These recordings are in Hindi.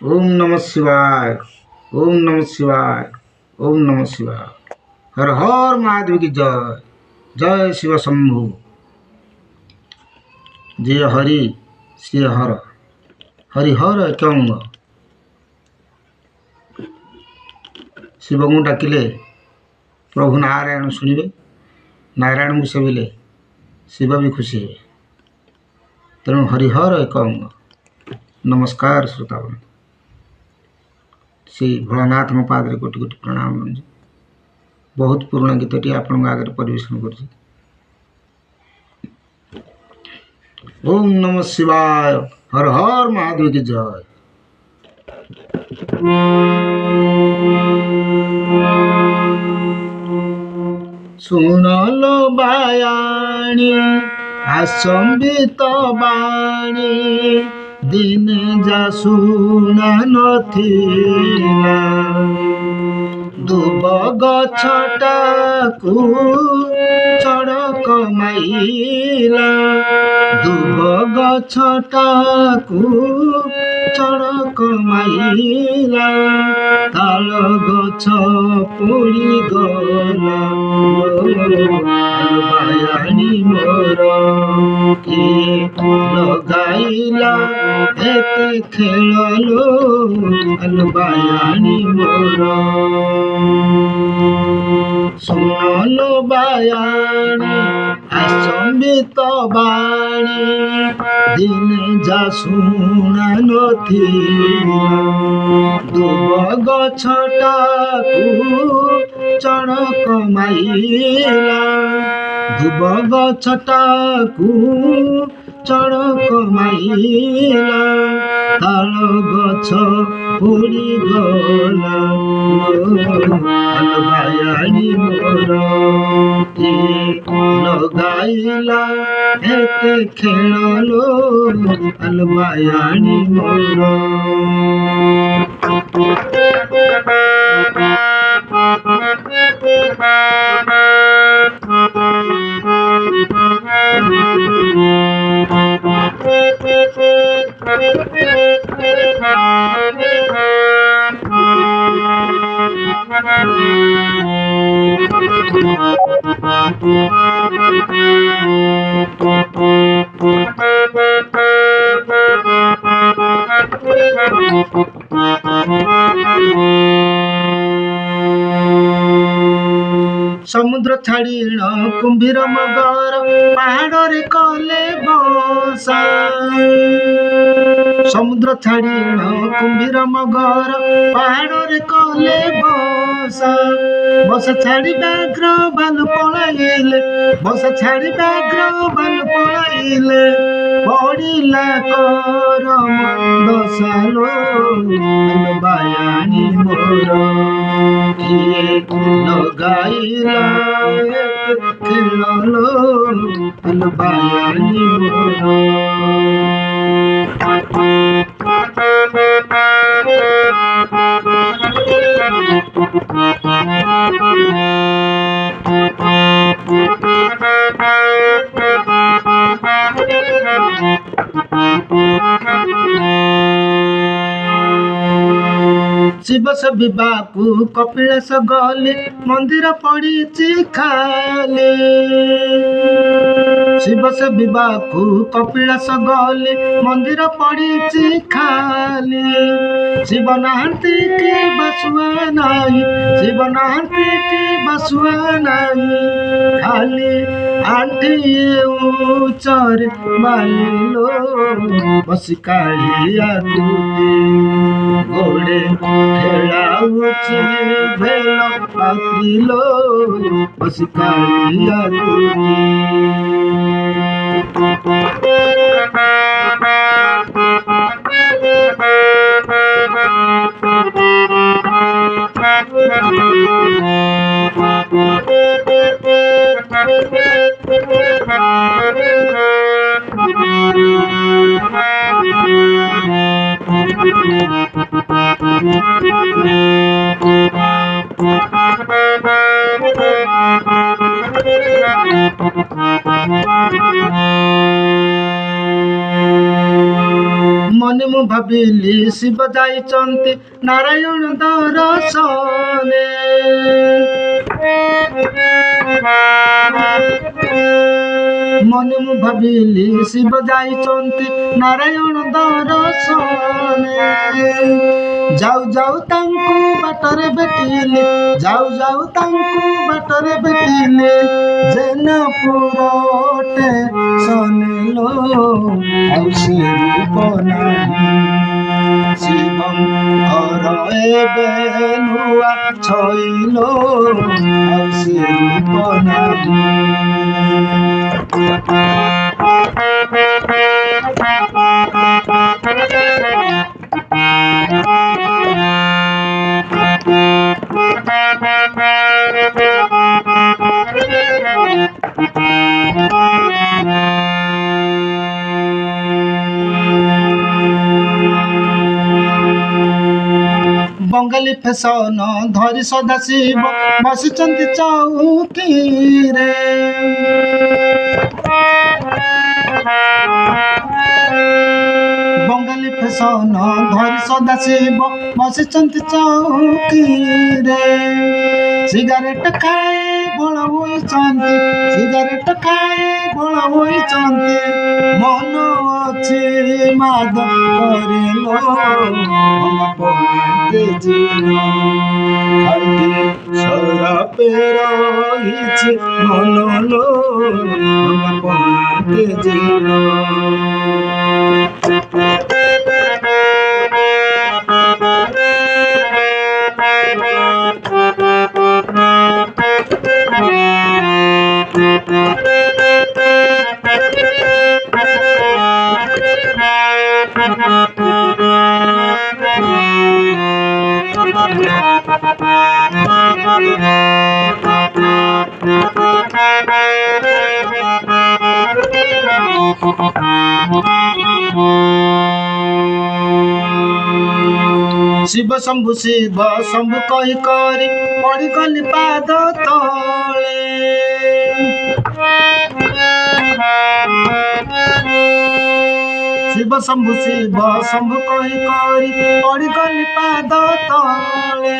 ओम नमः शिवाय। ओम नमः शिवाय। ओम नमः शिवाय। हर हर महादेव की जय। जय शिव शंभु। जय हरि श्री हर हरिहर एकंग। शिव को डाकिले प्रभु नारायण शुणवे, नारायण को सेविले शिव भी खुशी हे। तेणु हरिहर एकंग। नमस्कार श्रोतागण। श्री भोलानाथ पादरे कोटि कोटि प्रणाम। बहुत पुराना गीतटी आपण आगे परिवेशन कर। ओम नमः शिवाय। हर हर महादेव की जय। सुनलो बायाणी आसंबित बाणी, दिने जा शुणा नथिला। दुब गछटाकू चढ़क माइला, दुब गछटाकू चढ़क माइला। ताल गछ पोड़ी गला बायाणी मोर, किए लगाइला एते खेललो बायाणी मोर। सुनलो बायाणी आसंबित बाणी, दिने जा शुणा नथिला। दुब गछटाकू चढ़क माइला, दुब गछटाकू चढ़क माइला। ताल गछ पोड़ी गला बायाणी मोर, किए लगाइला एते खेललो बायाणी मोर। समुद्र छाड़ीण कुंभीर मगर, पहाड़ कले बसा। समुद्र छाड़ीण कुंभीर मगर, पहाड़ कले बसा। बसा छाड़ी व्याघ्र बालु पलाइले, बसा छाड़ी व्याघ्र बालु पलाइले। पड़िला करम दशालो बायाणी मोर, किए लगाइला खेललो बायाणी मोर। शिव से विवाहकू कपिलास गले, मंदिर पड़ी खाली। शिव से विवाहकू कपिलास गले, मंदिर पड़ी खाली। शिव नाहंती की बसुआ नाही, शिव नाहंती की बसुआ नाही। खाली आंटिए ऊंचर मालिलो, बसी कालिया दूती घोड़े खेलाउछि भेल पातिलो, बसी कालिया मन मु ଭାବିଲି ଶିବ ଯାଇଛନ୍ତି ନାରାୟଣ ଦର୍ଶନେ। ମନେ ମୁଁ ଭାବିଲି ଶିବ ଯାଇଛନ୍ତି ନାରାୟଣ ଦର୍ଶନେ। ଯାଉ ଯାଉ ତାଙ୍କୁ ବାଟରେ ଭେଟିଲି, ଯାଉ ଯାଉ ତାଙ୍କୁ ବାଟରେ ଭେଟିଲି, ଜେନାପୁର ଷ୍ଟେସନଲୋ ଆଉ ସେ ରୂପ ନାହିଁ। ଶିବଙ୍କର ଏବେ ନୂଆ ଛଇଲୋ ଆଉ ସେ ରୂପ ନାହିଁ। ବଙ୍ଗାଳୀ ଫେସନ ଧରି ସଦାଶିବ ବସିଛନ୍ତି ଚଉକିରେ। ବଙ୍ଗାଳୀ ଫେସନ ଧରି ସଦାଶିବ ବସିଛନ୍ତି ଚଉକିରେ। ସିଗାରେଟ ଖାଇ ବଳ ହୋଇଛନ୍ତି, ସିଗାରେଟ ଖାଇ ବଳ ହୋଇଛନ୍ତି, ମନ ଅଛି ମାଦ କରିଲୋ ଖାଲି ସରାପେ ରହିଛି ମନଲୋ ଶିବ ଶମ୍ଭୁ ଶିବ ଶମ୍ଭୁ କହି କରି ପଡ଼ିଗଲି ପାଦ ତଳେ। ଶିବ ଶମ୍ଭୁ ଶିବ ଶମ୍ଭୁ କହି କରି ପଡ଼ିଗଲି ପାଦ ତଳେ।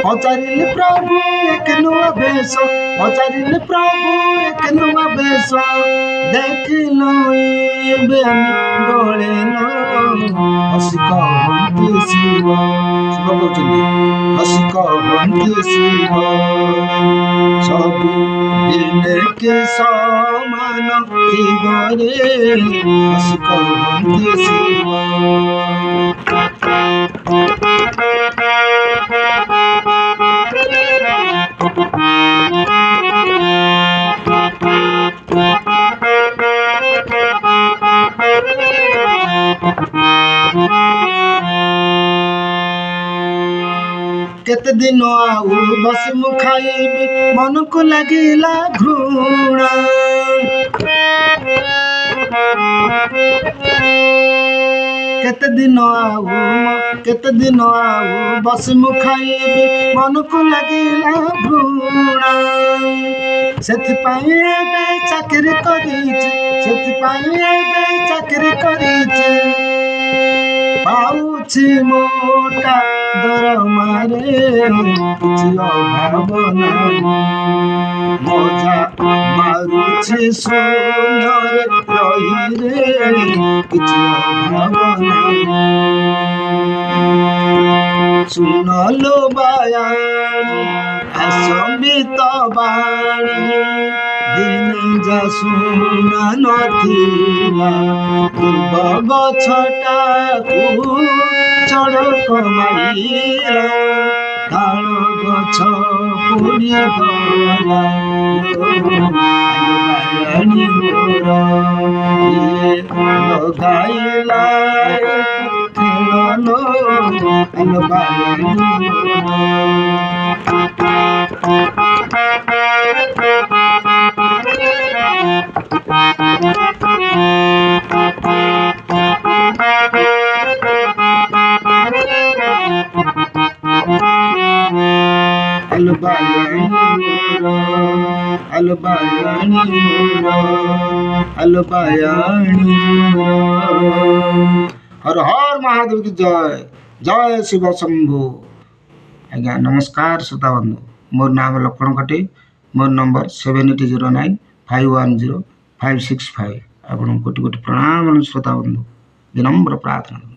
ପଚାରିଲି ପ୍ରଭୁ ଏକ ନୂଆ ବେଶ, ପଚାରିଲି ପ୍ରଭୁ ଏକ ନୂଆ ବେଶ, ଦେଖିଲ ଏବେ ଆମେ ଡୋଳେନ ହସି କହନ୍ତି ଶିବ। ଶିବ କହୁଛନ୍ତି ହସି କହନ୍ତି ଶିବ, ସବୁ ଦିନେ କି ସମାନ ଥିବ ରେ ହସି କହନ୍ତି ଶିବ। କେତେ ଦିନ ଆଉ ବସି ମୁଁ ଖାଇବି, ମନକୁ ଲାଗିଲା ଘୃଣା। କେତେ ଦିନ ଆଉ ବସି ମୁଁ ଖାଇବି, ମନକୁ ଲାଗିଲା ଘୃଣା। ସେଥିପାଇଁ ଏବେ ଚାକିରି କରିଛି, ସେଥିପାଇଁ ଏବେ ଚାକିରି କରିଛି, ପାଉଛି ମୋଟା ଦରମାରେ କିଛି ଅଭାବ ନାହିଁ। ମଜା ମାରୁଛି ଶୂନ୍ୟରେ ରହିରେ କିଛି ଅଭାବ ନାହିଁ। ଶୁଣଲୋ ବାୟାଣୀ ଆସମ୍ବିତ ବାଣୀ, ଦିନେ ଯା ଶୁଣା ନଥିଲା, ଦୁର୍ବ ଗଛଟାକୁ ଚଡ଼କ ମାରିଲା, ତାଳ ଗଛ ପୋଡ଼ିଗଲା। ବାୟାଣୀ ମୋର ଇଏ ଲଗାଇଲା ଖେଳଲୋ ବାୟାଣୀ ମୋର। আলো বায়ানি মোরা, আলো বায়ানি মোরা। हर हर महादेव की जय। जय शिव शंभु। आज्ञा नमस्कार श्रोता बंधु, मोर नाम लक्ष्मण कटे, मोर नंबर 7809510565। आपको कोटि कोटि प्रणाम श्रोता बंधु, विनम्र प्रार्थना।